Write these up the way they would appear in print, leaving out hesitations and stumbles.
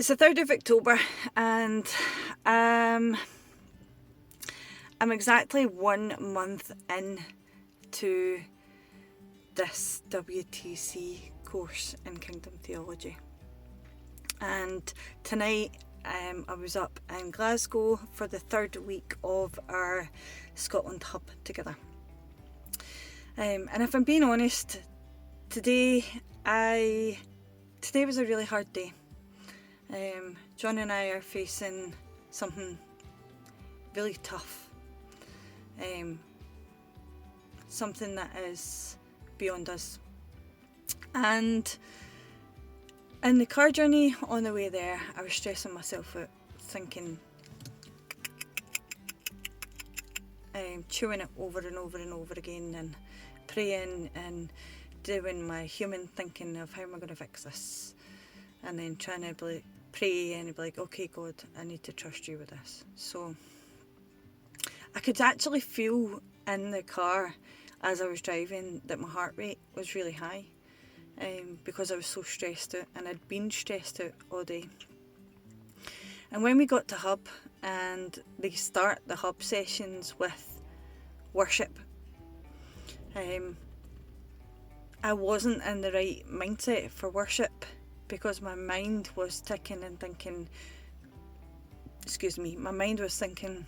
It's the 3rd of October and I'm exactly 1 month into this WTC course in Kingdom Theology. And tonight I was up in Glasgow for the 3rd week of our Scotland hub together. And if I'm being honest, today was a really hard day. John and I are facing something really tough, something that is beyond us. And in the car journey on the way there, I was stressing myself out, thinking, chewing it over and over and over again, and praying and doing my human thinking of how am I going to fix this, and then trying to pray and be like, okay God, I need to trust you with this. So I could actually feel in the car as I was driving that my heart rate was really high, because I was so stressed out, and I'd been stressed out all day. And when we got to hub and they start the hub sessions with worship, I wasn't in the right mindset for worship, because my mind was ticking and thinking, my mind was thinking,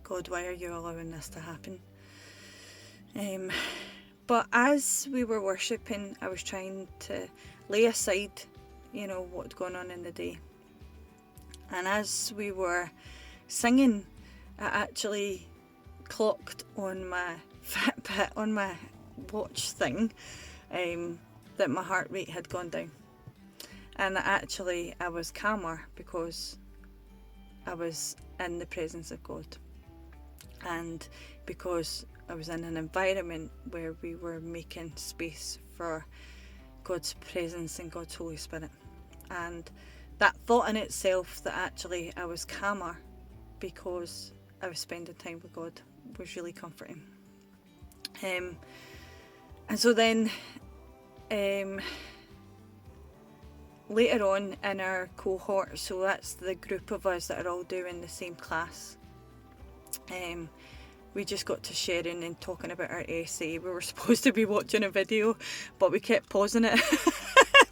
God, why are you allowing this to happen? But as we were worshipping, I was trying to lay aside, what's going on in the day. And as we were singing, I actually clocked on my Fitbit, on my watch thing, that my heart rate had gone down. And actually I was calmer because I was in the presence of God, and because I was in an environment where we were making space for God's presence and God's Holy Spirit. And that thought in itself, that actually I was calmer because I was spending time with God, was really comforting. And so then later on in our cohort, so that's the group of us that are all doing the same class, we just got to sharing and talking about our essay. We were supposed to be watching a video, but we kept pausing it.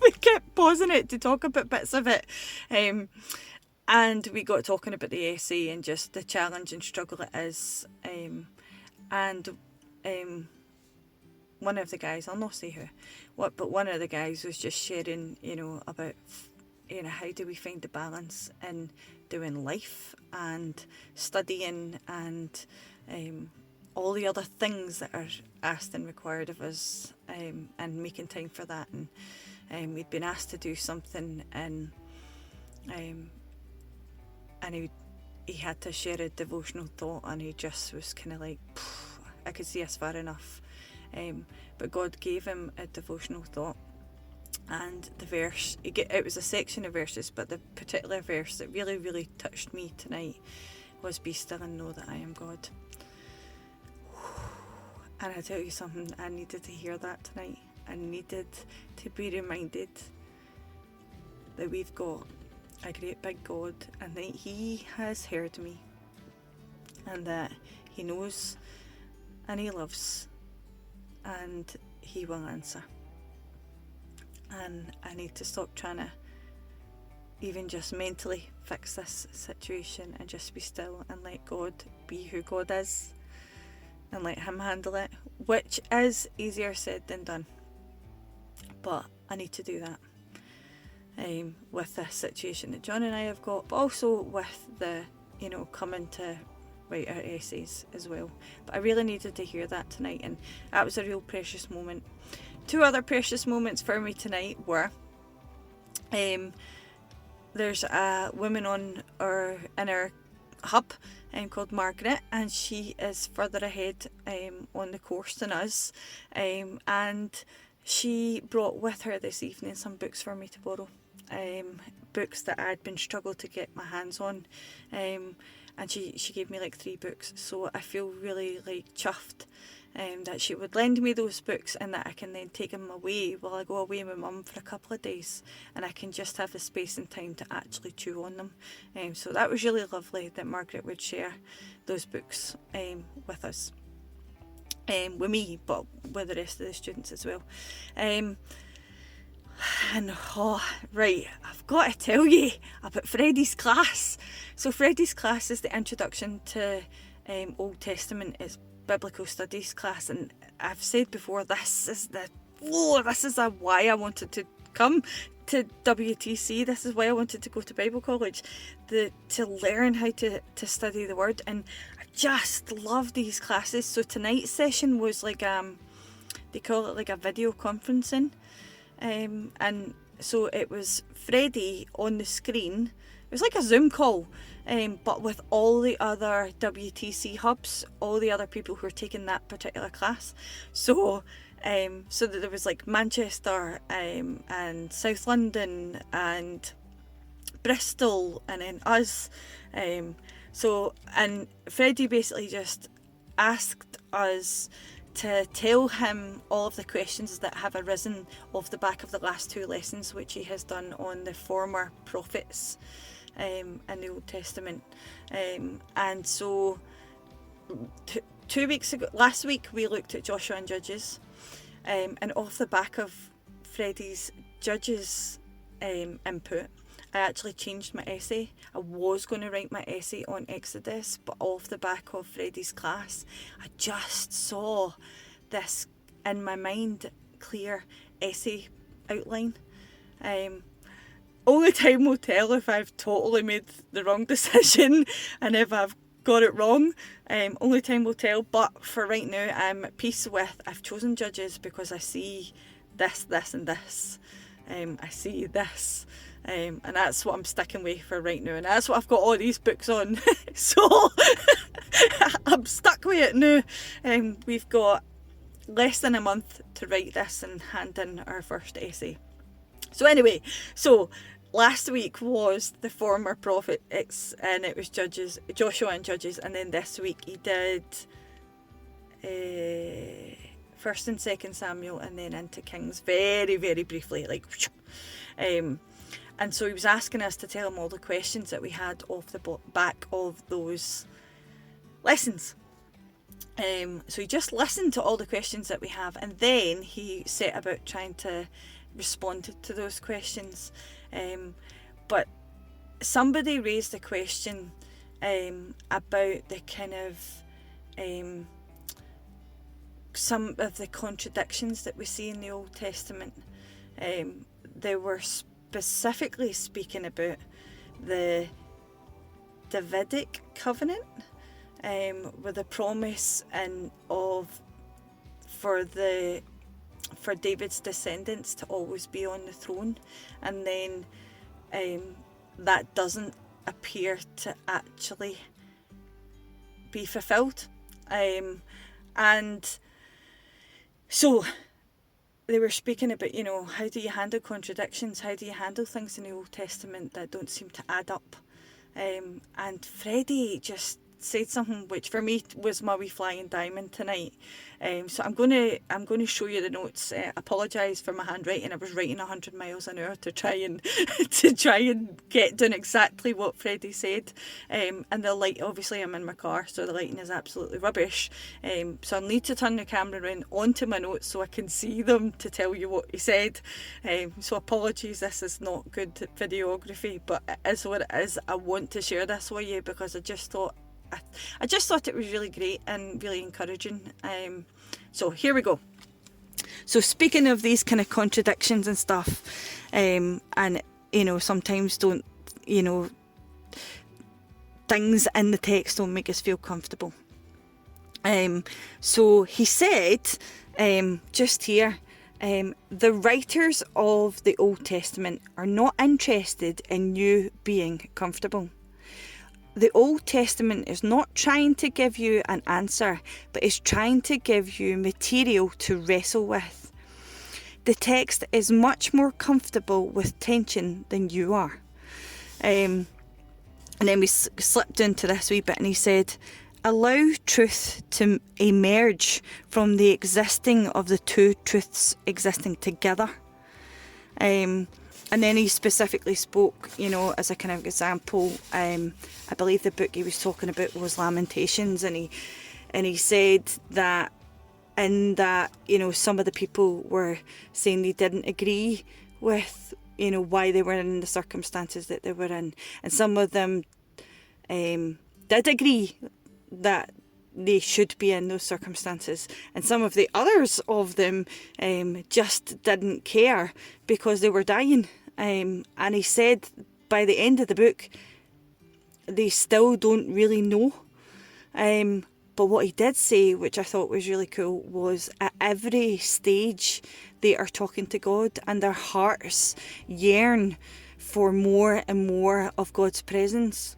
We kept pausing it to talk about bits of it. And we got talking about the essay and just the challenge and struggle it is. And one of the guys, I'll not say who, but one of the guys was just sharing, about, how do we find the balance in doing life and studying and all the other things that are asked and required of us, and making time for that. And we'd been asked to do something, and he had to share a devotional thought, and he just was kind of like, I could see us far enough. But God gave him a devotional thought, and the verse, it was a section of verses, but the particular verse that really, really touched me tonight was, be still and know that I am God. And I tell you something, I needed to hear that tonight. I needed to be reminded that we've got a great big God, and that he has heard me, and that he knows and he loves, and he will answer. And I need to stop trying to even just mentally fix this situation, and just be still and let God be who God is, and let him handle it, which is easier said than done. But I need to do that with this situation that John and I have got, but also with the, coming to write our essays as well. But I really needed to hear that tonight, and that was a real precious moment. 2 other precious moments for me tonight were, there's a woman in our hub called Margaret, and she is further ahead on the course than us, and she brought with her this evening some books for me to borrow, books that I'd been struggling to get my hands on, and she gave me like 3 books, so I feel really like chuffed that she would lend me those books, and that I can then take them away while I go away with Mum for a couple of days, and I can just have the space and time to actually chew on them. So that was really lovely that Margaret would share those books with us, with me, but with the rest of the students as well. And right, I've got to tell you about Freddie's class. So Freddie's class is the introduction to Old Testament. It's biblical studies class, and I've said before, this is why I wanted to come to WTC. This is why I wanted to go to Bible college, to learn how to study the word, and I just love these classes. So tonight's session was like they call it like a video conferencing, and so it was Freddie on the screen. It was like a Zoom call, but with all the other WTC hubs, all the other people who were taking that particular class. So that there was like Manchester, and South London, and Bristol, and then us. And Freddie basically just asked us to tell him all of the questions that have arisen off the back of the last 2 lessons, which he has done on the former prophets in the Old Testament. And so 2 weeks ago, last week, we looked at Joshua and Judges, and off the back of Freddie's Judges input, I actually changed my essay. I was going to write my essay on Exodus, but off the back of Freddie's class, I just saw this in my mind clear essay outline. Only time will tell if I've totally made the wrong decision and if I've got it wrong. Only time will tell, but for right now, I'm at peace with, I've chosen Judges because I see this, and this. I see this. And that's what I'm sticking with for right now, and that's what I've got all these books on. So I'm stuck with it now. We've got less than a month to write this and hand in our first essay. So anyway, so last week was the former prophets, and it was Judges, Joshua and Judges, and then this week he did 1st and 2nd Samuel, and then into Kings very, very briefly, like. And so he was asking us to tell him all the questions that we had off the back of those lessons. So he just listened to all the questions that we have, and then he set about trying to respond to those questions. But somebody raised a question about the kind of some of the contradictions that we see in the Old Testament. They were specifically speaking about the Davidic covenant, with the promise for David's descendants to always be on the throne, and then that doesn't appear to actually be fulfilled, and so they were speaking about, how do you handle contradictions? How do you handle things in the Old Testament that don't seem to add up? And Freddie just said something which for me was my wee flying diamond tonight. So I'm going to show you the notes. Apologise for my handwriting. I was writing 100 miles an hour to try and get down exactly what Freddie said. And the light, obviously I'm in my car, so the lighting is absolutely rubbish. So I'll need to turn the camera around onto my notes so I can see them to tell you what he said. So apologies, this is not good videography, but it is what it is. I want to share this with you because I just thought it was really great and really encouraging. So here we go. So speaking of these kind of contradictions and stuff, and sometimes don't, things in the text don't make us feel comfortable. So he said, just here, the writers of the Old Testament are not interested in you being comfortable. The Old Testament is not trying to give you an answer, but is trying to give you material to wrestle with. the text is much more comfortable with tension than you are. And then we slipped into this wee bit, and he said, allow truth to emerge from the existing of the two truths existing together. And then he specifically spoke, as a kind of example, I believe the book he was talking about was Lamentations, and he said that in that, some of the people were saying they didn't agree with, why they were in the circumstances that they were in. And some of them did agree that they should be in those circumstances. And some of the others of them just didn't care because they were dying. And he said by the end of the book, they still don't really know. But what he did say, which I thought was really cool, was at every stage they are talking to God and their hearts yearn for more and more of God's presence.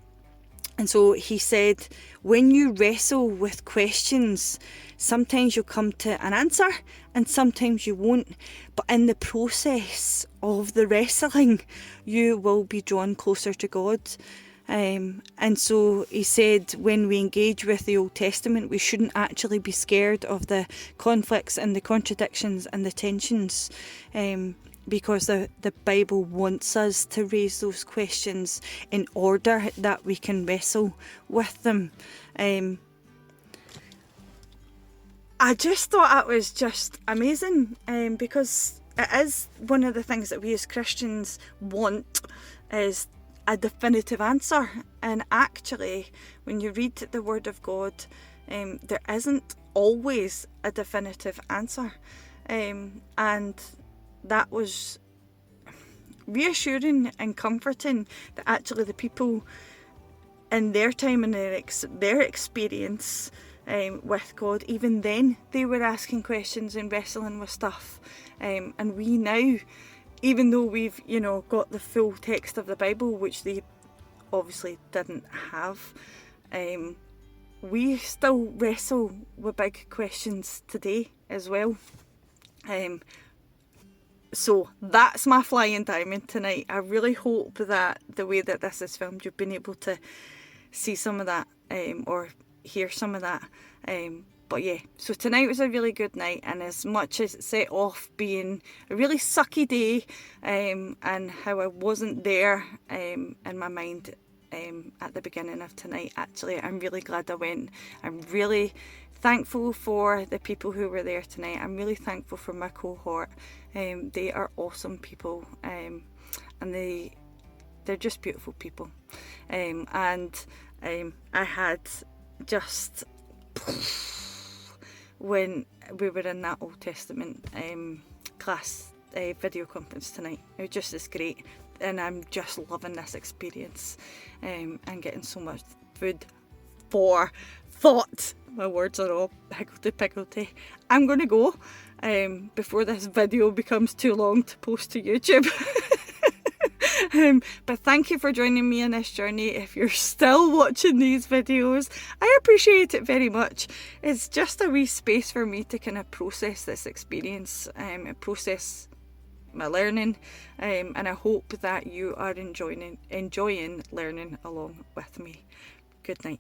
And so he said, when you wrestle with questions, sometimes you'll come to an answer and sometimes you won't. But in the process of the wrestling, you will be drawn closer to God. And so he said, when we engage with the Old Testament, we shouldn't actually be scared of the conflicts and the contradictions and the tensions, because the Bible wants us to raise those questions in order that we can wrestle with them. I just thought that was just amazing, because it is one of the things that we as Christians want, is a definitive answer. And actually, when you read the Word of God, there isn't always a definitive answer. And that was reassuring and comforting, that actually the people in their time and their experience with God, even then they were asking questions and wrestling with stuff. And we now, even though we've got the full text of the Bible, which they obviously didn't have, we still wrestle with big questions today as well. So that's my flying diamond tonight. I really hope that the way that this is filmed, you've been able to see some of that, or hear some of that. But yeah, so tonight was a really good night, and as much as it set off being a really sucky day, and how I wasn't there in my mind at the beginning of tonight, actually I'm really glad I went. I'm really thankful for the people who were there tonight. I'm really thankful for my cohort. They are awesome people, and they're just beautiful people. And I had just, when we were in that Old Testament class video conference tonight, it just is great, and I'm just loving this experience, and getting so much food for thought. My words are all higgledy-piggledy. I'm going to go before this video becomes too long to post to YouTube. But thank you for joining me on this journey. If you're still watching these videos, I appreciate it very much. It's just a wee space for me to kind of process this experience, and process my learning, and I hope that you are enjoying learning along with me. Good night.